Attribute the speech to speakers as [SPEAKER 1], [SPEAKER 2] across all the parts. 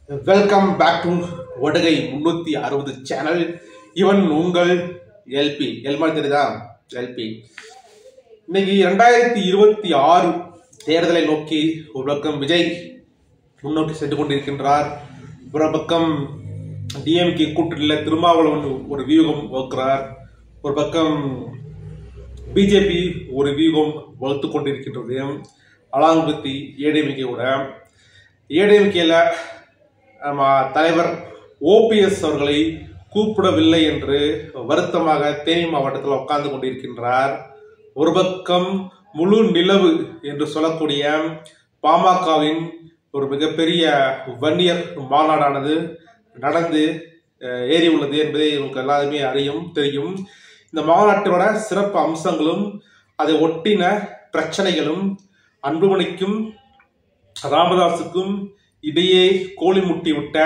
[SPEAKER 1] Welcome back to ஒடுகை 360 channel. இவன் உங்கள் எல்பி. எல்மாரி தெரியுதா? எல்பி. இன்னைக்கு 2026 தேர்தலை நோக்கி ஒரு பக்கம் விஜய் முன்னோக்கி சென்று கொண்டிருக்கின்றார். ஒரு பக்கம் டிஎம்கே கூட்டணியில் திருமாவளவன் ஒரு வியூகம் வகுக்கிறார். ஒரு பக்கம் பிஜேபி ஒரு வியூகம் வகுத்து கொண்டிருக்கின்றது. அலாங்குபத்தி ஏடிஎம்கேவோட ஏடிஎம்கேல தலைவர் ஓபிஎஸ் அவர்களை கூப்பிடவில்லை என்று வருத்தமாக தேனி மாவட்டத்தில் உட்கார்ந்து கொண்டிருக்கின்றார். ஒரு பக்கம் முழு நிலவு என்று சொல்லக்கூடிய பாமகவின் ஒரு மிகப்பெரிய வன்னியர் மாநாடானது நடந்து ஏறி உள்ளது என்பதை உங்களுக்கு எல்லாருமே தெரியும். இந்த மாநாட்டோட சிறப்பு அம்சங்களும் அதை ஒட்டின பிரச்சனைகளும் அன்புமணிக்கும் ராமதாசுக்கும் இடையே கோழி முட்டி விட்ட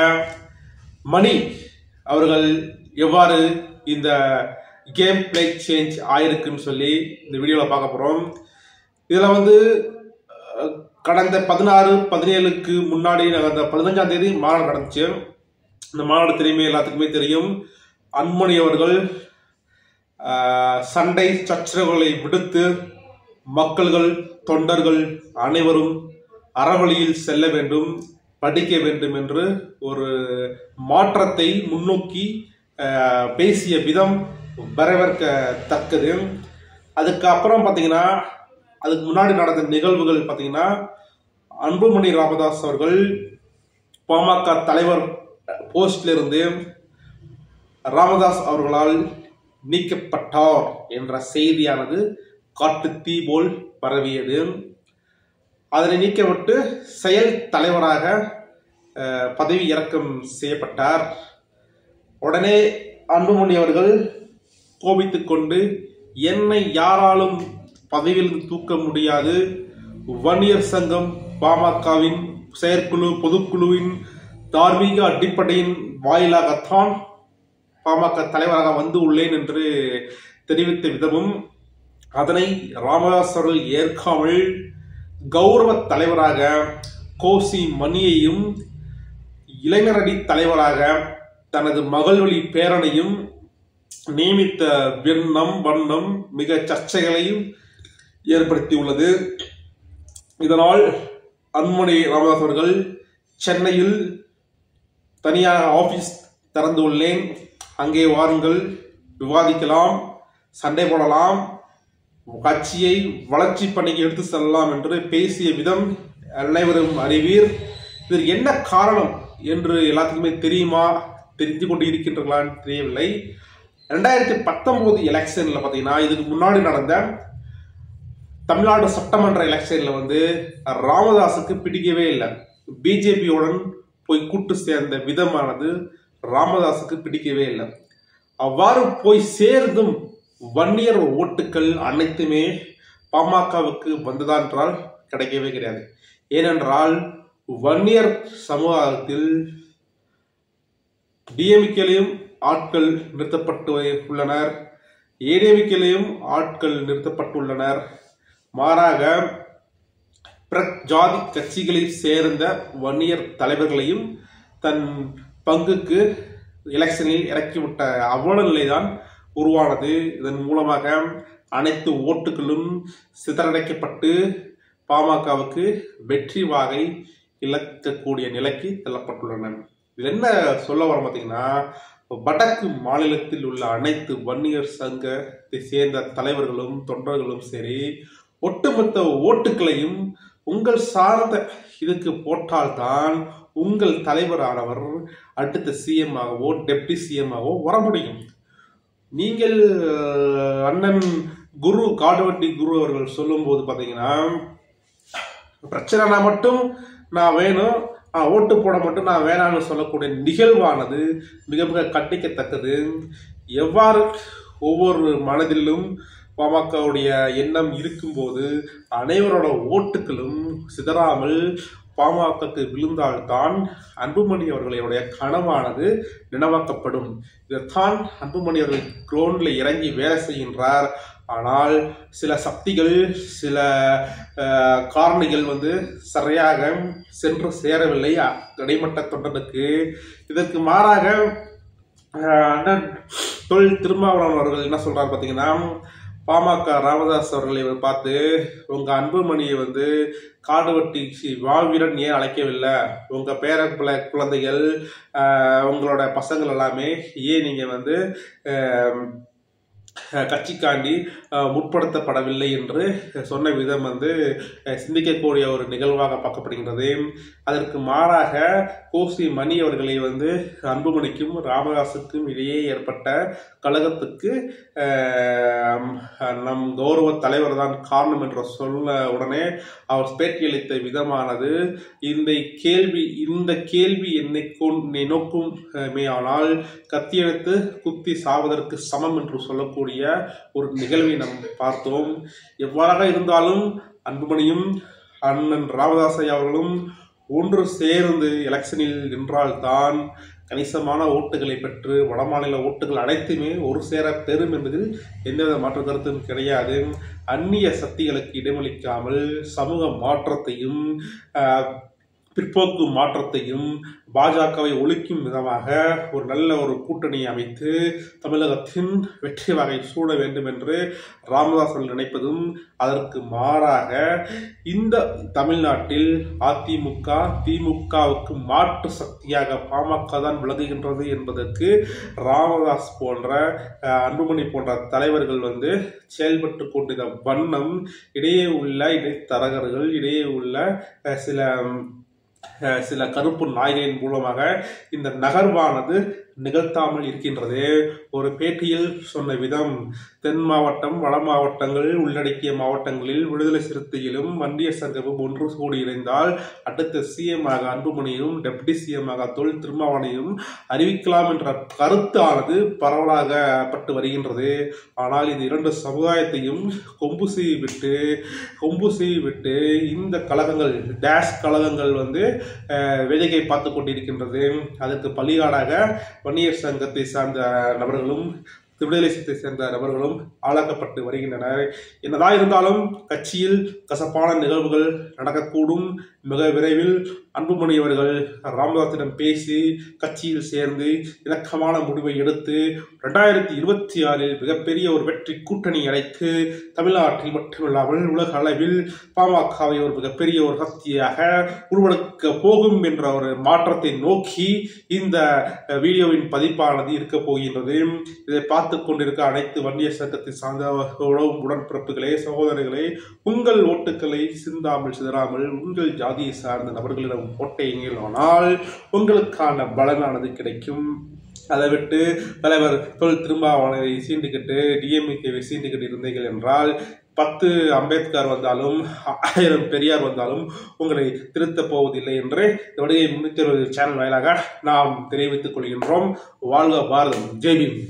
[SPEAKER 1] மணி அவர்கள் எவ்வாறு இந்த கேம் பிளே சேஞ்ச் ஆயிருக்குன்னு சொல்லி இந்த வீடியோவில் பார்க்க போகிறோம். இதில் கடந்த 16-17க்கு முன்னாடி அந்த 15ஆம் தேதி மாநாடு நடந்துச்சு. இந்த மாநாடு தெரியுமே, எல்லாத்துக்குமே தெரியும். அன்புமணி அவர்கள் சண்டை சச்சரவுகளை விடுத்து மக்கள்கள் தொண்டர்கள் அனைவரும் அறவழியில் செல்ல வேண்டும், படிக்க வேண்டும் என்று ஒரு மாற்றத்தை முன்னோக்கி பேசிய விதம் வரவேற்கத்தக்கது. அதுக்கப்புறம் பார்த்தீங்கன்னா, அதுக்கு முன்னாடி நடந்த நிகழ்வுகள் பார்த்தீங்கன்னா, அன்புமணி ராமதாஸ் அவர்கள் பாமக தலைவர் போஸ்டிலிருந்து ராமதாஸ் அவர்களால் நீக்கப்பட்டார் என்ற செய்தியானது காட்டு தீ போல் பரவியது. அதனை நீக்கப்பட்டு செயல் தலைவராக பதவி இறக்கம் செய்யப்பட்டார். உடனே அன்புமணி அவர்கள் கோபித்துக் கொண்டு, என்னை யாராலும் பதவியில் தூக்க முடியாது, வன்னியர் சங்கம் பாமகவின் செயற்குழு பொதுக்குழுவின் தார்மீக அடிப்படையின் வாயிலாகத்தான் பாமக தலைவராக வந்து உள்ளேன் என்று தெரிவித்த விதமும், அதனை ராமதாஸ் அவர்கள் ஏற்காமல் கௌரவ தலைவராக கோசி மணியையும் இளைஞரணி தலைவராக தனது மகள்வழி பேரனையும் நியமித்த வண்ணம் மிக சர்ச்சைகளையும் ஏற்படுத்தியுள்ளது. இதனால் அன்புமணி ராமதாஸ் அவர்கள் சென்னையில் தனியாக ஆபீஸ் திறந்து உள்ளேன், அங்கே வாருங்கள், விவாதிக்கலாம், சண்டை போடலாம், கட்சியை வளர்ச்சி பணிக்கு எடுத்து செல்லலாம் என்று பேசிய விதம் அனைவரும் அறிவீர். இதற்கு என்ன காரணம் என்று எல்லாத்துக்குமே தெரியுமா, தெரிந்து கொண்டு இருக்கின்றார்களான்னு தெரியவில்லை. 2019 எலெக்ஷன்ல பார்த்தீங்கன்னா, இதுக்கு முன்னாடி நடந்த தமிழ்நாடு சட்டமன்ற எலெக்ஷன்ல ராமதாஸுக்கு பிடிக்கவே இல்லை. பிஜேபியுடன் போய் கூட்டு சேர்ந்த விதமானது ராமதாஸுக்கு பிடிக்கவே இல்லை. அவ்வாறு போய் சேர்ந்தும் வன்னியர் ஓட்டுக்கள் அனைத்துமே பாமகவுக்கு வந்ததா என்றால் கிடைக்கவே கிடையாது. ஏனென்றால் வன்னியர் சமூகத்தில் டிஎம்கேலையும் ஆட்கள் நிறுத்தப்பட்டு உள்ளனர், ஏடிஎம்கேலையும் ஆட்கள் நிறுத்தப்பட்டுள்ளனர். மாறாக ஜாதி கட்சிகளை சேர்ந்த வன்னியர் தலைவர்களையும் தன் பங்குக்கு எலெக்ஷனில் இறக்கிவிட்ட அவ்வளவு நிலைதான் உருவானது. இதன் மூலமாக அனைத்து ஓட்டுகளும் சிதறடைக்கப்பட்டு பாமகவுக்கு வெற்றி வாகை இழக்கக்கூடிய நிலைக்கு தள்ளப்பட்டுள்ளன. இது என்ன சொல்ல வர பார்த்தீங்கன்னா, வடக்கு மாநிலத்தில் உள்ள அனைத்து வன்னியர் சங்கத்தை சேர்ந்த தலைவர்களும் தொண்டர்களும் சரி, ஒட்டுமொத்த ஓட்டுகளையும் உங்கள் சார்ந்த இதுக்கு போட்டால்தான் உங்கள் தலைவரானவர் அடுத்த சிஎம் ஆகவோ டெப்டி சிஎம் ஆகவோ வர முடியும். நீங்கள் அண்ணன் குரு காடுவட்டி குரு அவர்கள் சொல்லும் போது பார்த்தீங்கன்னா, பிரச்சனைனா மட்டும் நான் வேணும், ஓட்டு போட மட்டும் நான் வேணான்னு சொல்லக்கூடிய நிகழ்வானது மிக மிக கண்டிக்கத்தக்கது. எவ்வாறு ஒவ்வொரு மனதிலும் பாமகவுடைய எண்ணம் இருக்கும்போது அனைவரோட ஓட்டுகளும் சிதறாமல் பாமகக்கு விழுந்தால்தான் அன்புமணி அவர்களுடைய கனவானது நினைவாக்கப்படும். இதைத்தான் அன்புமணி அவர்கள் கிரவுண்டில் இறங்கி வேலை செய்கின்றார். ஆனால் சில சக்திகள் சில காரணிகள் சரியாக சென்று சேரவில்லை கிடைமட்ட தொண்டனுக்கு. இதற்கு மாறாக அண்ணன் தொல் திருமாவளவன் அவர்கள் என்ன சொல்றாரு பார்த்தீங்கன்னா, பாமக ராமதாஸ் அவர்களை பார்த்து உங்க அன்புமணியை காடு வெட்டி வாவீரன் ஏன் அழைக்கவில்லை, உங்க பேர குழந்தைகள் உங்களோட பசங்கள் எல்லாமே ஏன் நீங்க கட்சிக்காண்டி முற்படுத்தப்படவில்லை என்று சொன்ன விதம் சிந்திக்கக்கூடிய ஒரு நிகழ்வாக பார்க்கப்படுகின்றது. அதற்கு மாறாக கோசி மணி அவர்களை அன்புமணிக்கும் ராமதாஸுக்கும் இடையே ஏற்பட்ட கழகத்துக்கு நம் கௌரவ தலைவர் தான் காரணம் என்று சொல்ல உடனே அவர் பேட்டியளித்த விதமானது இந்த கேள்வி என்னை நோக்கும் மேயானால் கத்தியெடுத்து குத்தி சாவதற்கு சமம் என்று சொல்லக்கூடிய ஒரு நிகழ்வை நாம் பார்த்தோம். எவ்வாறாக இருந்தாலும் அன்புமணியும் அண்ணன் ராமதாஸ் அவர்களும் ஒன்று சேர்ந்து எலெக்ஷனில் நின்றால்தான் கணிசமான ஓட்டுகளை பெற்று வடமாநில ஓட்டுகள் அனைத்துமே ஒரு சேர பெறும் என்பதில் எந்தவித மாற்று கருத்தும் கிடையாது. அந்நிய சக்திகளுக்கு இடமளிக்காமல் சமூக மாற்றத்தையும் பிற்போக்கு மாற்றத்தையும் பாஜகவை ஒழிக்கும் விதமாக ஒரு நல்ல ஒரு கூட்டணியை அமைத்து தமிழகத்தின் வெற்றி வகை சூட வேண்டும் என்று ராமதாஸ் நினைப்பதும், அதற்கு மாறாக இந்த தமிழ்நாட்டில் அதிமுக திமுகவுக்கு மாற்று சக்தியாக பாமக தான் விளங்குகின்றது என்பதற்கு ராமதாஸ் போன்ற அன்புமணி போன்ற தலைவர்கள் செயல்பட்டு கொண்டிருந்த வண்ணம் இடையே உள்ள இடைத்தரகர்கள் இடையே உள்ள சில கருப்பு நாய்களின் மூலமாக இந்த நகர்வானது நிகழ்த்தாமல் இருக்கின்றது. ஒரு பேட்டியில் சொன்ன விதம், தென் மாவட்டம் வட மாவட்டங்கள் உள்ளடக்கிய மாவட்டங்களில் விடுதலை சிறுத்தையிலும் வன்னிய சங்கமும் ஒன்று கூடி இணைந்தால் அடுத்த சிஎம்மாக அன்புமணியும் டெப்டி சிஎம்மாக தொல் திருமாவளையும் அறிவிக்கலாம் என்ற கருத்தானது பரவலாகப்பட்டு வருகின்றது. ஆனால் இந்த இரண்டு சமுதாயத்தையும் கொம்பு சீவி விட்டு இந்த கழகங்கள் டேஷ் கழகங்கள் வேடிக்கை பார்த்து கொண்டிருக்கின்றது. அதற்கு பலியாடாக வன்னியர் சங்கத்தை சார்ந்த நபர்களும் விடுதலை சிறுத்தை சேர்ந்த நபர்களும் ஆளாக்கப்பட்டு வருகின்றனர். என்னதான் இருந்தாலும் கட்சியில் கசப்பான நிகழ்வுகள் நடக்கக்கூடும். மிக விரைவில் அன்புமணி அவர்கள் ராமதாஸிடம் பேசி கட்சியில் சேர்ந்து இணக்கமான முடிவை எடுத்து 2026 மிகப்பெரிய ஒரு வெற்றி கூட்டணி அடைத்து தமிழ்நாட்டில் மட்டுமில்லாமல் உலக அளவில் பாமகவை ஒரு மிகப்பெரிய ஒரு சக்தியாக உருவெடுக்க போகும் என்ற ஒரு மாற்றத்தை நோக்கி இந்த வீடியோவின் பதிப்பானது இருக்க போகின்றது. இதை பார்த்து கொண்டிருக்க அனைத்து வன்னியர் சங்கத்தை சார்ந்த உடன்பிறப்புகளே, சகோதரர்களே, உங்கள் ஓட்டுக்களை சிந்தாமல் சிதறாமல் உங்கள் ஜாதியை சார்ந்த நபர்களிடம் ஓட்டையுங்கள். ஆனால் உங்களுக்கான பலனானது கிடைக்கும். அதை விட்டு தலைவர் தொல் திருமாவளவனை சீண்டுகிட்டு டிஎம்கேவை சீண்டுகிட்டு இருந்தீர்கள் என்றால் 10 அம்பேத்கர் வந்தாலும் 1000 பெரியார் வந்தாலும் உங்களை திருத்தப் போவதில்லை என்று இந்த வடிகை 360 சேனல் வாயிலாக நாம் தெரிவித்துக் கொள்கின்றோம். வாழ்க பாரதம். ஜெய் பீம்.